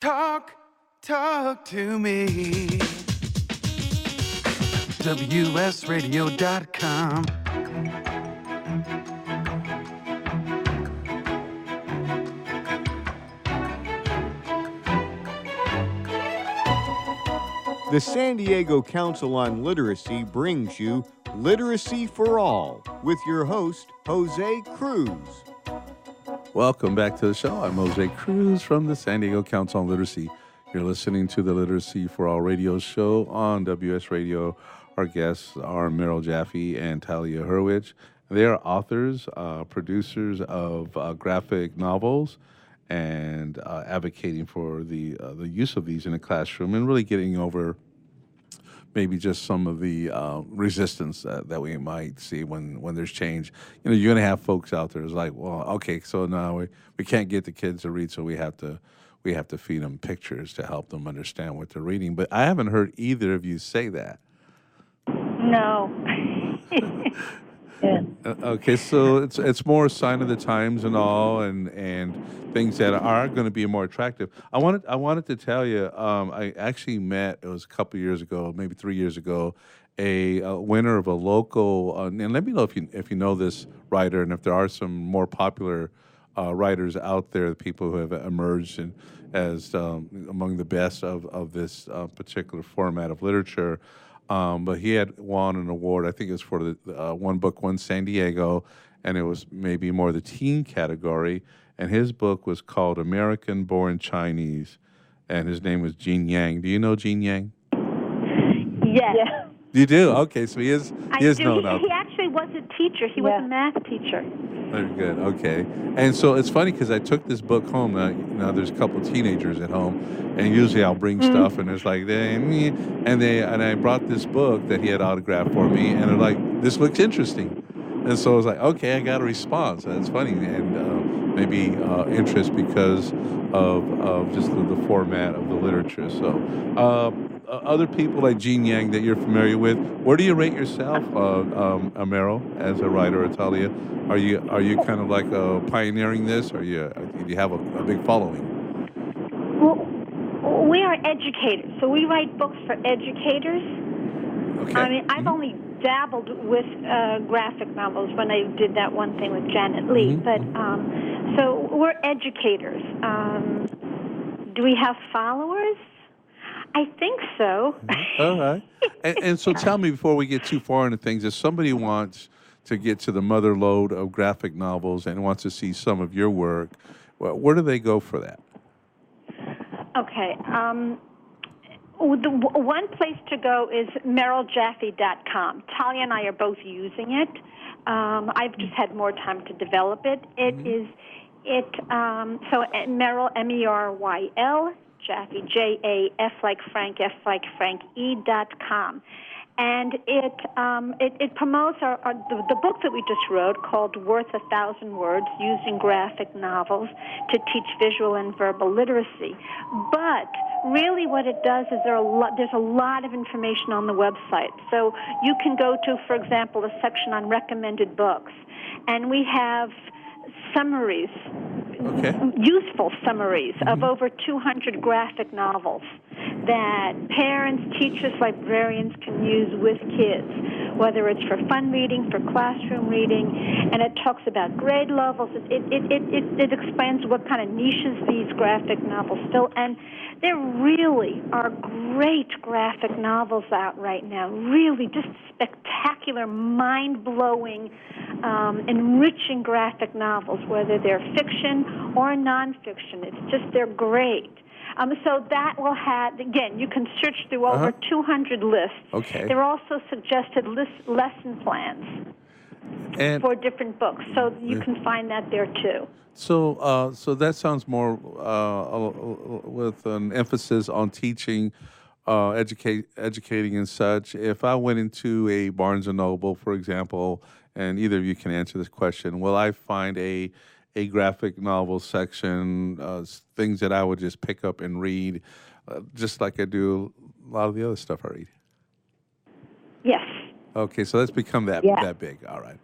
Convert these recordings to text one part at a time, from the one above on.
Talk to me. WSRadio.com. The San Diego Council on Literacy brings you Literacy for All with your host, Jose Cruz. Welcome back to the show. I'm Jose Cruz from the San Diego Council on Literacy. You're listening to the Literacy for All radio show on WS Radio. Our guests are Meryl, Jaffe, and Talia Hurwich. They are authors, producers of graphic novels, and advocating for the use of these in the classroom and really getting over maybe just some of the resistance that we might see when there's change. You know, you're going to have folks out there who's like, well, okay, so now we can't get the kids to read, so we have to feed them pictures to help them understand what they're reading. But I haven't heard either of you say that. No. Yeah. Okay, so it's more a sign of the times and all, and things that are going to be more attractive. I wanted to tell you, I actually met, it was a couple of years ago, maybe 3 years ago, a winner of a local. And let me know if you know this writer, and if there are some more popular writers out there, the people who have emerged as among the best of this particular format of literature. But he had won an award. I think it was for the One Book Won San Diego, and it was maybe more the teen category. And his book was called American Born Chinese, and his name was Gene Yang. Do you know Gene Yang? Yes. Yeah. You do? Okay, so he is known out. He actually was a teacher. He was a math teacher. Very good. Okay. And so it's funny because I took this book home. There's a couple of teenagers at home, and usually I'll bring stuff, and it's like and I brought this book that he had autographed for me, and they're like, "This looks interesting," and so I was like, "Okay, I got a response." And it's funny, and maybe interest because of just the format of the literature. So. Other people like Gene Yang that you're familiar with, where do you rate yourself, Meryl, as a writer, or Talia? Are you kind of like pioneering this, or do you have a big following? Well, we are educators, so we write books for educators. Okay. I mean, I've only dabbled with graphic novels when I did that one thing with Janet Leigh, but so we're educators. Do we have followers? I think so. All right. And so tell me, before we get too far into things, if somebody wants to get to the mother lode of graphic novels and wants to see some of your work, where do they go for that? Okay. The one place to go is meryljaffe.com. Talia and I are both using it. I've just had more time to develop it. So Meryl, Meryl, Jaffe, J-A-F like Frank, F like Frank, E.com. And it promotes the book that we just wrote called Worth 1,000 Words, Using Graphic Novels to Teach Visual and Verbal Literacy. But really what it does is there's a lot of information on the website. So you can go to, for example, a section on recommended books. And we have summaries, useful summaries of over 200 graphic novels that parents, teachers, librarians can use with kids, whether it's for fun reading, for classroom reading, and it talks about grade levels. It explains what kind of niches these graphic novels fill, and there really are great graphic novels out right now, really just spectacular, mind-blowing, enriching graphic novels, whether they're fiction or nonfiction. It's just, they're great. So that will have, again, you can search through over 200 lists. Okay. There are also suggested lesson plans for different books, so you can find that there too. So that sounds more with an emphasis on teaching, educating and such. If I went into a Barnes & Noble, for example, and either of you can answer this question, will I find a graphic novel section, things that I would just pick up and read, just like I do a lot of the other stuff I read? Yes. Okay, so that's become that big. All right.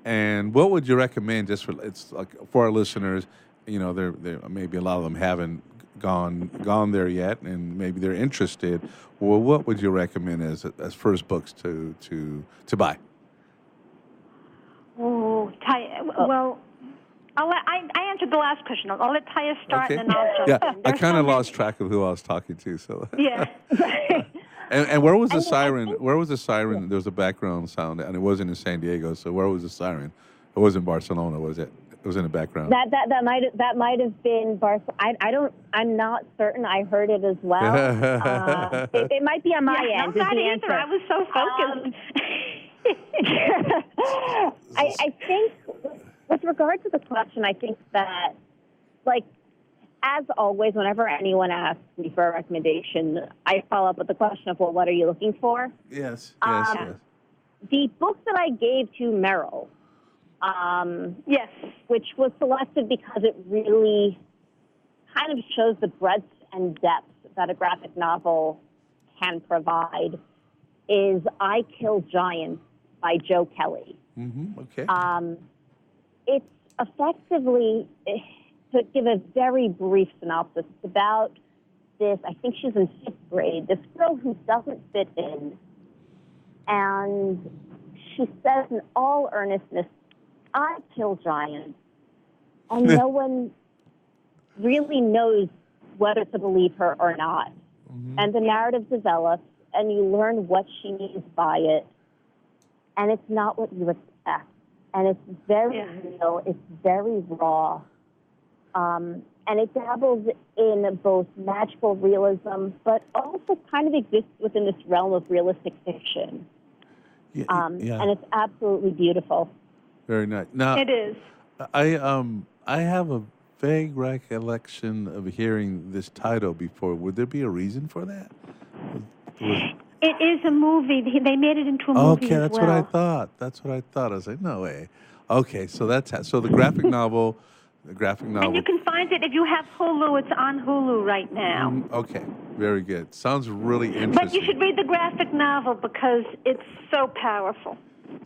And what would you recommend, just for our listeners? You know, there maybe a lot of them haven't gone there yet, and maybe they're interested, well, what would you recommend as first books to buy? Oh, well, I answered the last question. I'll let Talia start, Okay. and then I'll jump Yeah, in. I There's kind so of many. lost track of who I was talking to. So. Yeah. And where was the I mean, I siren? think Where was the siren? There was a background sound, and it wasn't in San Diego. So where was the siren? It wasn't Barcelona, was it? It was in the background. that might have been Barcelona. I'm not certain. I heard it as well. It might be on my end. I'm Is not the either. answer. I was so focused. I think, with regard to the question, I think that, like, as always, whenever anyone asks me for a recommendation, I follow up with the question of, well, what are you looking for? Yes. Yes. The book that I gave to Meryl, Yes. which was selected because it really kind of shows the breadth and depth that a graphic novel can provide, is I Kill Giants by Joe Kelly. Mm-hmm. Okay. It's effectively, to give a very brief synopsis, it's about this, I think she's in 5th grade, this girl who doesn't fit in, and she says in all earnestness, I kill giants, and no one really knows whether to believe her or not. Mm-hmm. And the narrative develops, and you learn what she means by it, and it's not what you expect. And it's very real, it's very raw, and it dabbles in both magical realism, but also kind of exists within this realm of realistic fiction. Yeah. And it's absolutely beautiful. Very nice. Now, It is. I have a vague recollection of hearing this title before. Would there be a reason for that? It is a movie. They made it into a movie Okay, as that's well. what I thought. That's what I thought. I was like, no way. Okay, so so the graphic novel, And you can find it if you have Hulu. It's on Hulu right now. Okay, very good. Sounds really interesting. But you should read the graphic novel because it's so powerful.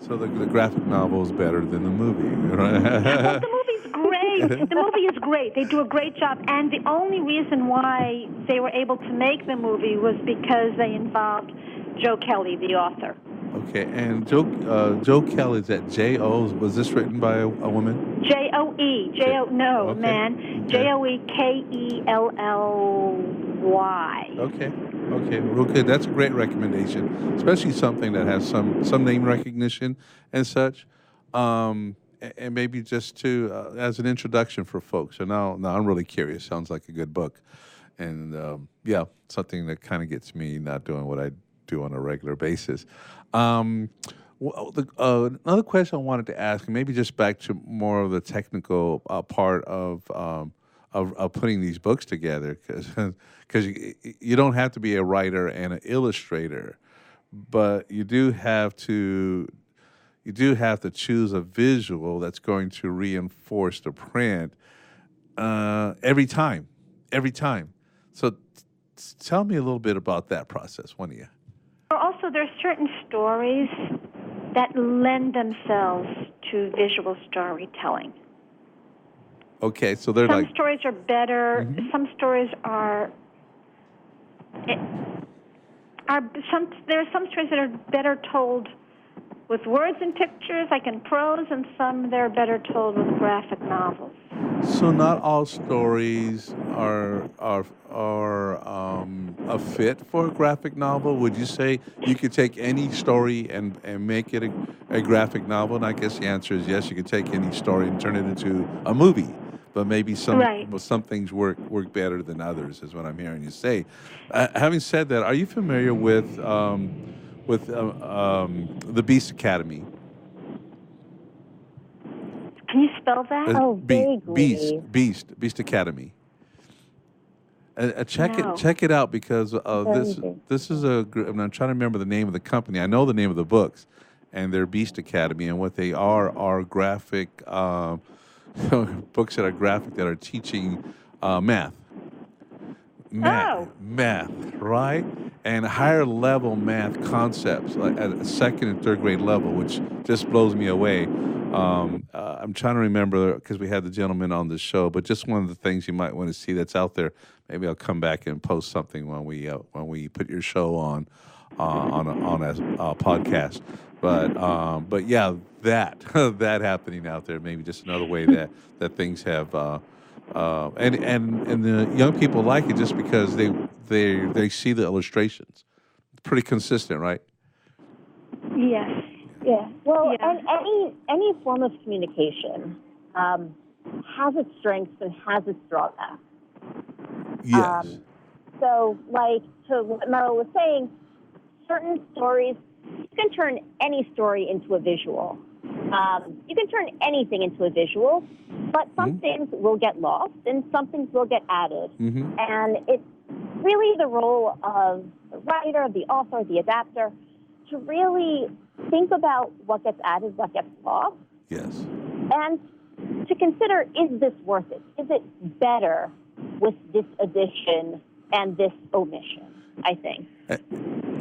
So the graphic novel is better than the movie, right? Well, the movie's great. The movie is great. They do a great job. And the only reason why they were able to make the movie was because they involved Joe Kelly, the author. Okay, and Joe Kelly, is that J.O.? Was this written by a woman? J-O-E. No, Okay. man. Okay. J-O-E-K-E-L-L-Y. Okay, real good. That's a great recommendation, especially something that has some name recognition and such, and maybe just to as an introduction for folks. So now I'm really curious. Sounds like a good book, and something that kind of gets me not doing what I do on a regular basis. Another question I wanted to ask, and maybe just back to more of the technical part of putting these books together, because you don't have to be a writer and an illustrator, but you do have to choose a visual that's going to reinforce the print every time. So tell me a little bit about that process, one of you. Also, there are certain stories that lend themselves to visual storytelling. Okay, so they're Some stories are better. Mm-hmm. Some stories are. There are some stories that are better told with words and pictures, like in prose, and some that are better told with graphic novels. So not all stories are a fit for a graphic novel. Would you say you could take any story and make it a graphic novel? And I guess the answer is yes. You could take any story and turn it into a movie. But maybe some things work better than others, is what I'm hearing you say. Having said that, are you familiar with the Beast Academy? Can you spell that? Vaguely. Beast Academy. Check it out, because this is I'm trying to remember the name of the company. I know the name of the books, and they're Beast Academy, and what they are graphic books that are graphic, that are teaching math, right? And higher level math concepts, like at a 2nd and 3rd grade level, which just blows me away. I'm trying to remember because we had the gentleman on the show, but just one of the things you might want to see that's out there. Maybe I'll come back and post something when we put your show on a podcast. But yeah, that that happening out there, maybe just another way that things have. And the young people like it just because they see the illustrations. It's pretty consistent, right? Yes. Yeah. Well, Yeah. and any form of communication has its strengths and has its drawbacks. Yes. So, like to what Meryl was saying, certain stories, you can turn any story into a visual. You can turn anything into a visual, but some things will get lost and some things will get added. And it's really the role of the writer, the author, the adapter to really think about what gets added, what gets lost. Yes. And to consider, is this worth it? Is it better with this addition and this omission, I think.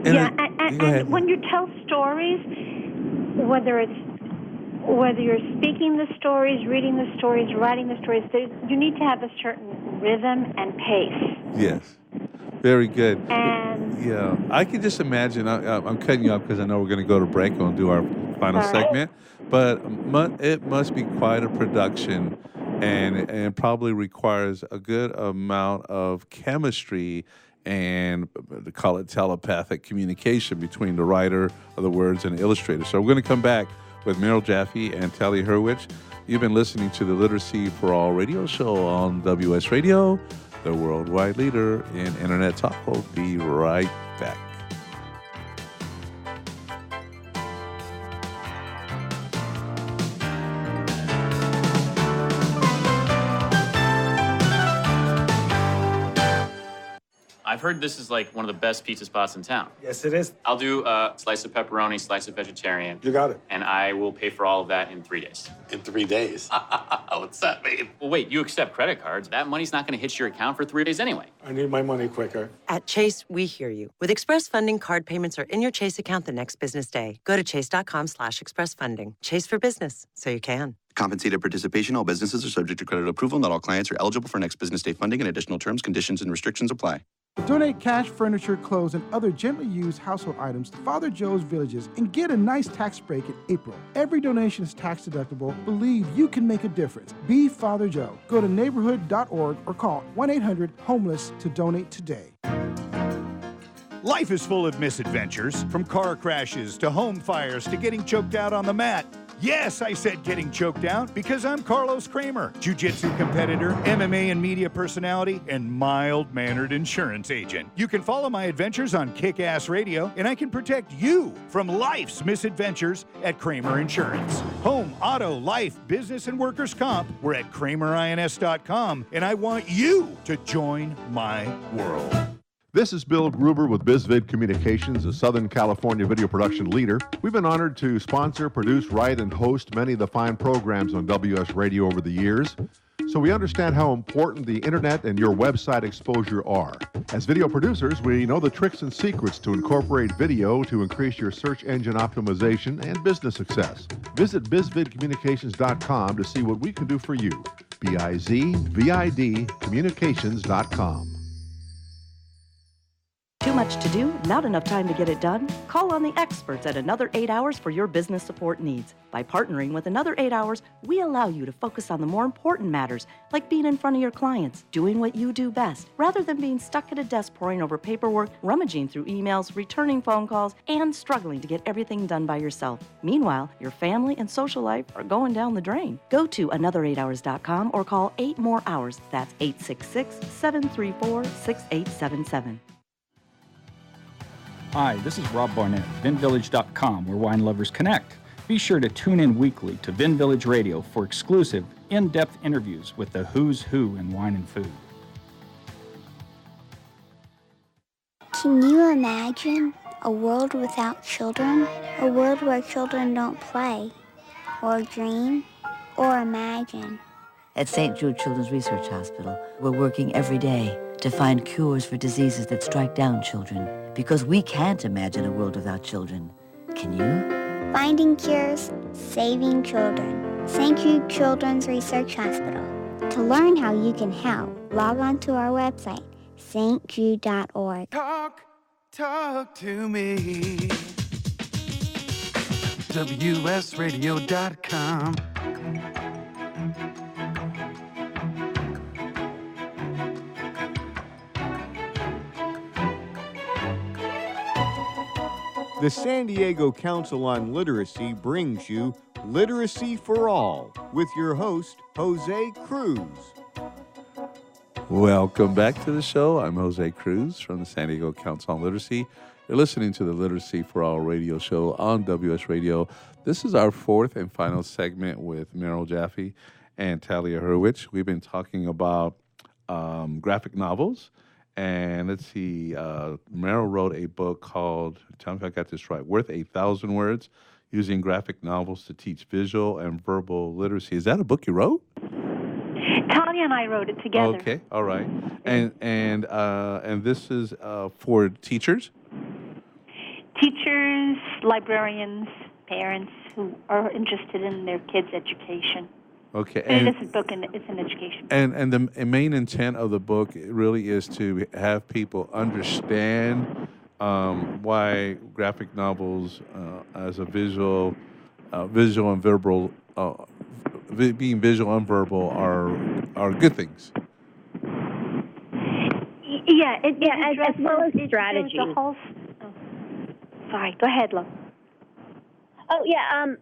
And when you tell stories, whether you're speaking the stories, reading the stories, writing the stories, you need to have a certain rhythm and pace. Yes. Very good. And yeah, I can just imagine. I'm cutting you off because I know we're going to go to break and do our final segment. But it must be quite a production, and probably requires a good amount of chemistry and to call it telepathic communication between the writer of the words and the illustrator. So we're going to come back with Meryl Jaffe and Talia Hurwich. You've been listening to the Literacy for All radio show on WS Radio, the worldwide leader in Internet talk. We'll be right back. I've heard this is like one of the best pizza spots in town. Yes, it is. I'll do a slice of pepperoni, slice of vegetarian. You got it. And I will pay for all of that in 3 days. In 3 days? What's that mean? Well, wait, you accept credit cards. That money's not going to hit your account for 3 days anyway. I need my money quicker. At Chase, we hear you. With Express Funding, card payments are in your Chase account the next business day. Go to chase.com/expressfunding. Chase for business, so you can. Compensated participation. All businesses are subject to credit approval. Not all clients are eligible for next business day funding, and additional terms, conditions, and restrictions apply. Donate cash, furniture, clothes, and other gently used household items to Father Joe's Villages and get a nice tax break in April. Every donation is tax deductible. Believe you can make a difference. Be Father Joe. Go to neighborhood.org or call 1-800-HOMELESS to donate today. Life is full of misadventures, from car crashes to home fires to getting choked out on the mat. Yes, I said getting choked out because I'm Carlos Kramer, jiu-jitsu competitor, MMA and media personality, and mild-mannered insurance agent. You can follow my adventures on Kick-Ass Radio, and I can protect you from life's misadventures at Kramer Insurance. Home, auto, life, business, and workers' comp. We're at KramerINS.com, and I want you to join my world. This is Bill Gruber with BizVid Communications, a Southern California video production leader. We've been honored to sponsor, produce, write, and host many of the fine programs on WS Radio over the years. So we understand how important the internet and your website exposure are. As video producers, we know the tricks and secrets to incorporate video to increase your search engine optimization and business success. Visit bizvidcommunications.com to see what we can do for you. BIZVID communications.com. Too much to do? Not enough time to get it done? Call on the experts at Another 8 Hours for your business support needs. By partnering with Another 8 Hours, we allow you to focus on the more important matters, like being in front of your clients, doing what you do best, rather than being stuck at a desk poring over paperwork, rummaging through emails, returning phone calls, and struggling to get everything done by yourself. Meanwhile, your family and social life are going down the drain. Go to another8hours.com or call 8 more hours. That's 866-734-6877. Hi, this is Rob Barnett, VinVillage.com, where wine lovers connect. Be sure to tune in weekly to Vin Village Radio for exclusive, in-depth interviews with the who's who in wine and food. Can you imagine a world without children? A world where children don't play, or dream, or imagine? At St. Jude Children's Research Hospital, we're working every day to find cures for diseases that strike down children, because we can't imagine a world without children. Can you? Finding cures, saving children. St. Jude Children's Research Hospital. To learn how you can help, log on to our website, stjude.org. Talk to me. WSRadio.com. The San Diego Council on Literacy brings you Literacy for All with your host, Jose Cruz. Welcome back to the show. I'm Jose Cruz from the San Diego Council on Literacy. You're listening to the Literacy for All radio show on WS Radio. This is our fourth and final segment with Meryl, Jaffe, and Talia Hurwich. We've been talking about graphic novels. And let's see, Meryl wrote a book called, tell me if I got this right, Worth 1,000 Words, Using Graphic Novels to Teach Visual and Verbal Literacy. Is that a book you wrote? Talia and I wrote it together. Okay, all right. And this is for teachers? Teachers, librarians, parents who are interested in their kids' education. Okay. And it is a book, and it's an education. And the main intent of the book really is to have people understand why graphic novels as a visual and verbal, being visual and verbal are good things. Yeah, as well as strategy. Sorry, go ahead, Lo. Oh, yeah.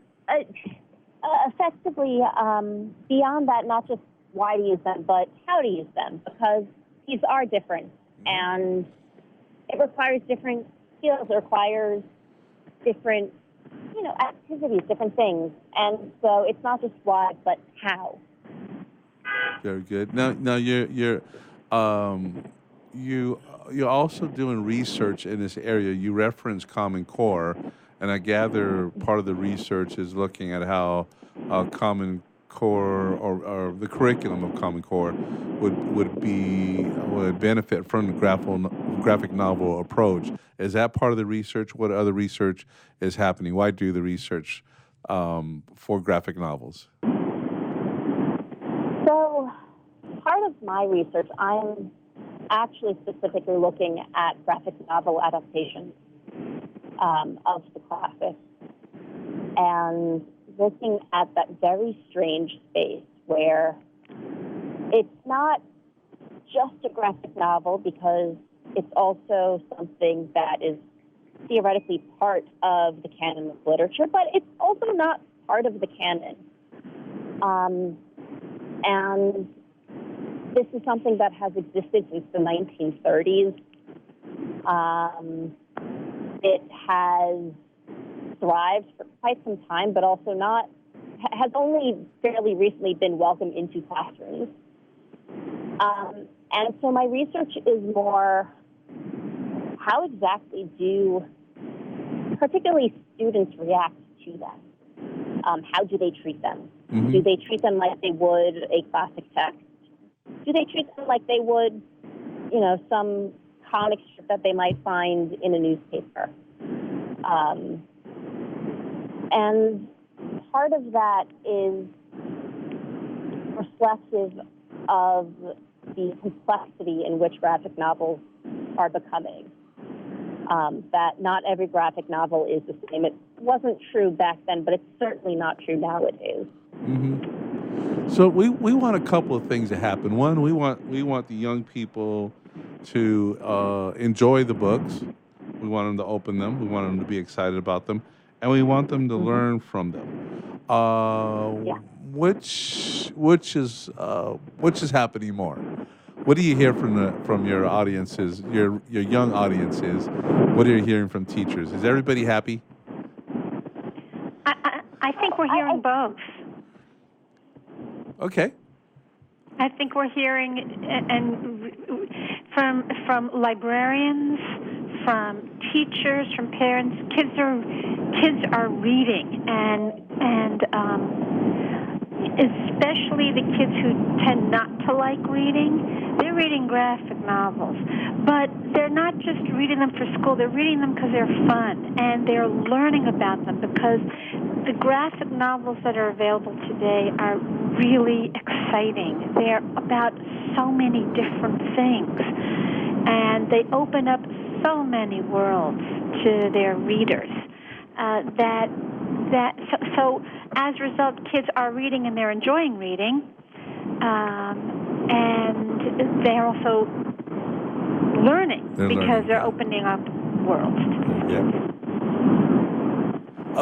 Effectively, beyond that, not just why to use them, but how to use them, because these are different, and it requires different skills. It requires different, activities, different things, and so it's not just why, but how. Very good. Now you're also doing research in this area. You reference Common Core. And I gather part of the research is looking at how Common Core or the curriculum of Common Core would benefit from the graphic novel approach. Is that part of the research? What other research is happening? Why do the research for graphic novels? So part of my research, I'm actually specifically looking at graphic novel adaptations of the classics, and looking at that very strange space where it's not just a graphic novel, because it's also something that is theoretically part of the canon of literature, but it's also not part of the canon. And this is something that has existed since the 1930s. It has thrived for quite some time, but also has only fairly recently been welcomed into classrooms. And so my research is more, how exactly do particularly students react to them? How do they treat them? Mm-hmm. Do they treat them like they would a classic text? Do they treat them like they would, some comic strip that they might find in a newspaper? And part of that is reflective of the complexity in which graphic novels are becoming. That not every graphic novel is the same. It wasn't true back then, but it's certainly not true nowadays. Mm-hmm. So we want a couple of things to happen. One, we want the young people to enjoy the books. We want them to open them. We want them to be excited about them, and we want them to learn from them. Which is happening more? What do you hear from your audiences, your young audiences? What are you hearing from teachers? Is everybody happy? I think we're hearing both. Okay. I think we're hearing and from librarians, from teachers, from parents. Kids are reading, and especially the kids who tend not to like reading, they're reading graphic novels. But they're not just reading them for school, they're reading them because they're fun, and they're learning about them because the graphic novels that are available today are really exciting. They're about so many different things, and they open up so many worlds to their readers so as a result, kids are reading and they're enjoying reading, and they're also learning because they're opening up worlds.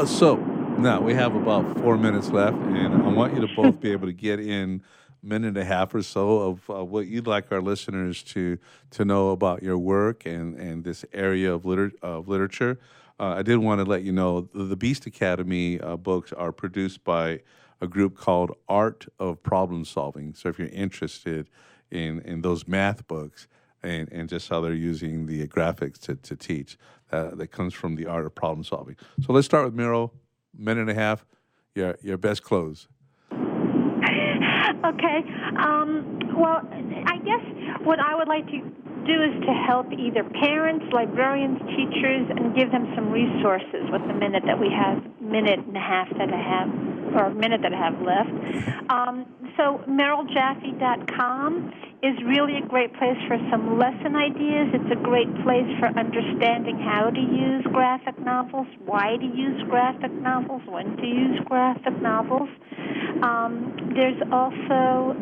So now we have about 4 minutes left, and I want you to both be able to get in a minute and a half or so of what you'd like our listeners to know about your work and this area of literature. I did want to let you know the Beast Academy books are produced by a group called Art of Problem Solving. So if you're interested in those math books and just how they're using the graphics to teach, that comes from the Art of Problem Solving. So let's start with Meryl. Minute and a half. Your best close. Okay. Well, I guess what I would like to do is to help either parents, librarians, teachers, and give them some resources with the minute and a half that I have left. So MerylJaffe.com is really a great place for some lesson ideas. It's a great place for understanding how to use graphic novels, why to use graphic novels, when to use graphic novels. There's also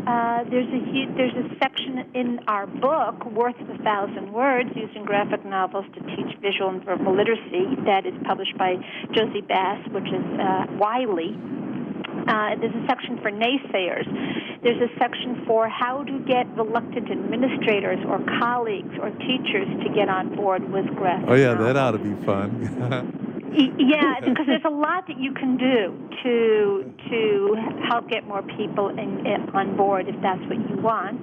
there's a section in our book, Worth 1,000 Words, using graphic novels to teach visual and verbal literacy, that is published by Josie Bass, which is Wiley. There's a section for naysayers. There's a section for how to get reluctant administrators or colleagues or teachers to get on board with graphic novels. Oh, yeah, that ought to be fun. Yeah, because there's a lot that you can do to help get more people on board if that's what you want.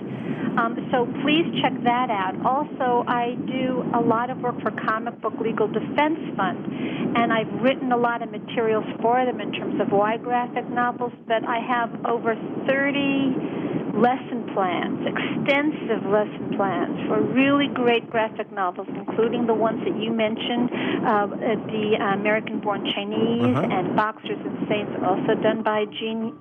So please check that out. Also, I do a lot of work for Comic Book Legal Defense Fund, and I've written a lot of materials for them in terms of why graphic novels, but I have over 30 lesson plans, extensive lesson plans for really great graphic novels, including the ones that you mentioned, the American-Born Chinese and Boxers and Saints, also done by Jean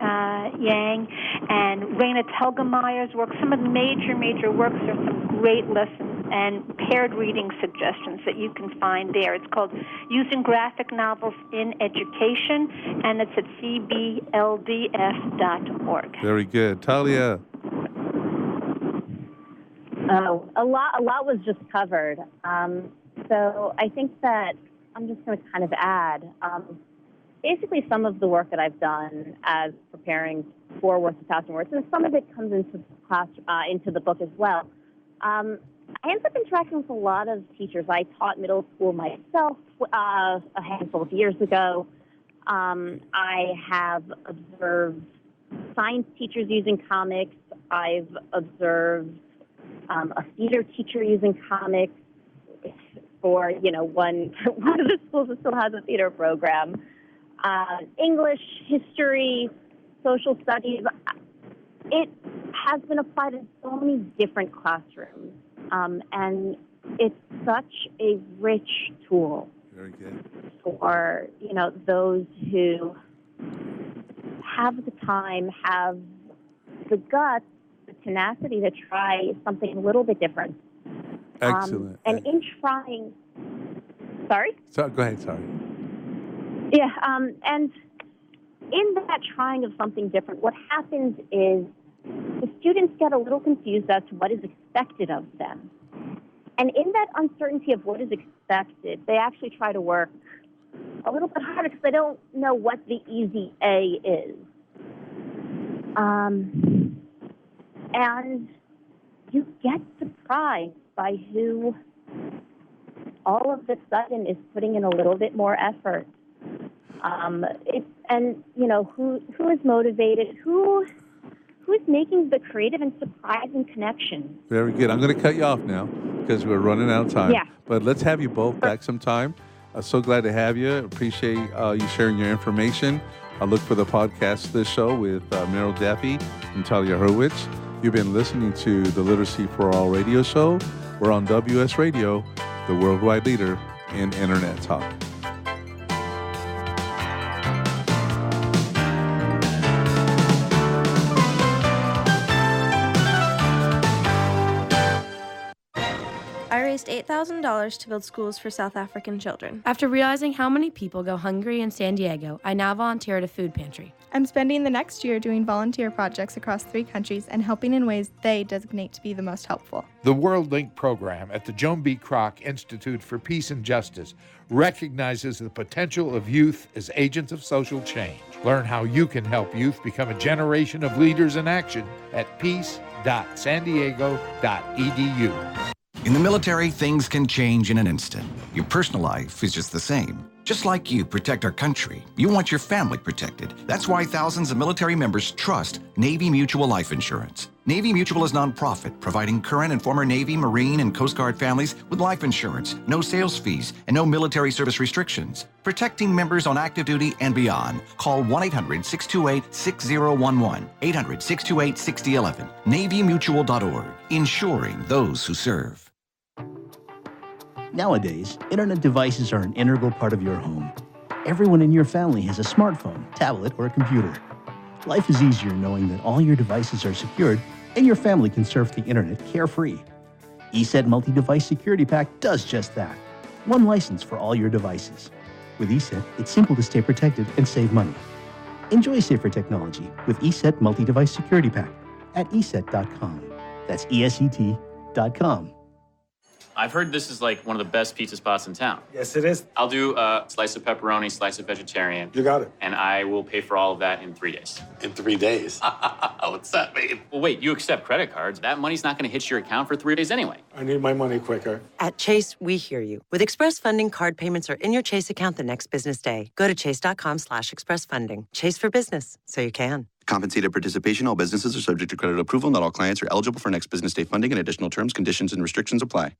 Yang, and Raina Telgemeyer's work. Some of the major works are some great lessons and paired reading suggestions that you can find there. It's called Using Graphic Novels in Education, and it's at cbldf.org. Very good. Talia. Oh, a lot was just covered. So I think that I'm just going to kind of add, basically some of the work that I've done as preparing for Worth 1,000 Words, and some of it comes into class, into the book as well. I ended up interacting with a lot of teachers. I taught middle school myself a handful of years ago. I have observed science teachers using comics. I've observed a theater teacher using comics for, one of the schools that still has a theater program. English, history, social studies. It has been applied in so many different classrooms, and it's such a rich tool. Very good. For, those who have the time, have the guts, the tenacity to try something a little bit different. Excellent. And in trying, sorry? So, go ahead, sorry. Yeah, and in that trying of something different, what happens is the students get a little confused as to what is expected of them. And in that uncertainty of what is expected, they actually try to work a little bit harder because they don't know what the easy A is. And you get surprised by who all of a sudden is putting in a little bit more effort. Who is motivated, who's making the creative and surprising connection. Very good. I'm going to cut you off now because we're running out of time. Yeah. But let's have you both back sometime. So glad to have you. Appreciate you sharing your information. I look for the podcast this show with Meryl, Jaffe, and Talia Hurwich. You've been listening to the Literacy for All radio show. We're on WS Radio, the worldwide leader in Internet talk. I raised $8,000 to build schools for South African children. After realizing how many people go hungry in San Diego, I now volunteer at a food pantry. I'm spending the next year doing volunteer projects across 3 countries and helping in ways they designate to be the most helpful. The World Link program at the Joan B. Kroc Institute for Peace and Justice recognizes the potential of youth as agents of social change. Learn how you can help youth become a generation of leaders in action at peace.sandiego.edu. In the military, things can change in an instant. Your personal life is just the same. Just like you protect our country, you want your family protected. That's why thousands of military members trust Navy Mutual Life Insurance. Navy Mutual is nonprofit, providing current and former Navy, Marine, and Coast Guard families with life insurance, no sales fees, and no military service restrictions. Protecting members on active duty and beyond. Call 1-800-628-6011, 800-628-6011, NavyMutual.org, insuring those who serve. Nowadays, internet devices are an integral part of your home. Everyone in your family has a smartphone, tablet, or a computer. Life is easier knowing that all your devices are secured and your family can surf the internet carefree. ESET Multi-Device Security Pack does just that. One license for all your devices. With ESET, it's simple to stay protected and save money. Enjoy safer technology with ESET Multi-Device Security Pack at ESET.com. That's ESET.com. I've heard this is like one of the best pizza spots in town. Yes, it is. I'll do a slice of pepperoni, slice of vegetarian. You got it. And I will pay for all of that in 3 days. In 3 days? What's that mean? Well, wait, you accept credit cards. That money's not going to hit your account for 3 days anyway. I need my money quicker. At Chase, we hear you. With Express Funding, card payments are in your Chase account the next business day. Go to chase.com/expressfunding. Chase for business, so you can. Compensated participation. All businesses are subject to credit approval. Not all clients are eligible for next business day funding, and additional terms, conditions, and restrictions apply.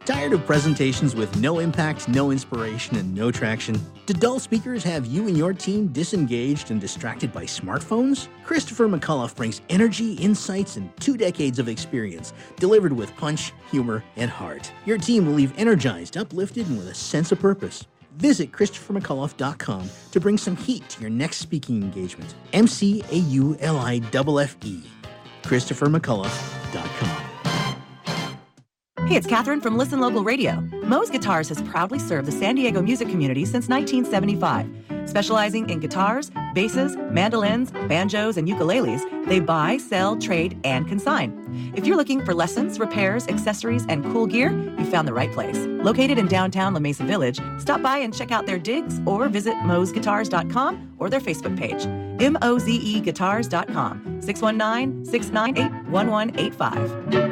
Tired of presentations with no impact, no inspiration, and no traction? Do dull speakers have you and your team disengaged and distracted by smartphones? Christopher McCullough brings energy, insights, and 2 decades of experience, delivered with punch, humor, and heart. Your team will leave energized, uplifted, and with a sense of purpose. Visit ChristopherMcCullough.com to bring some heat to your next speaking engagement. McCulloughe. ChristopherMcCullough.com. Hey, it's Catherine from Listen Local Radio. Moe's Guitars has proudly served the San Diego music community since 1975. Specializing in guitars, basses, mandolins, banjos, and ukuleles, they buy, sell, trade, and consign. If you're looking for lessons, repairs, accessories, and cool gear, you found the right place. Located in downtown La Mesa Village, stop by and check out their digs or visit moesguitars.com or their Facebook page. MOZEguitars.com, 619-698-1185.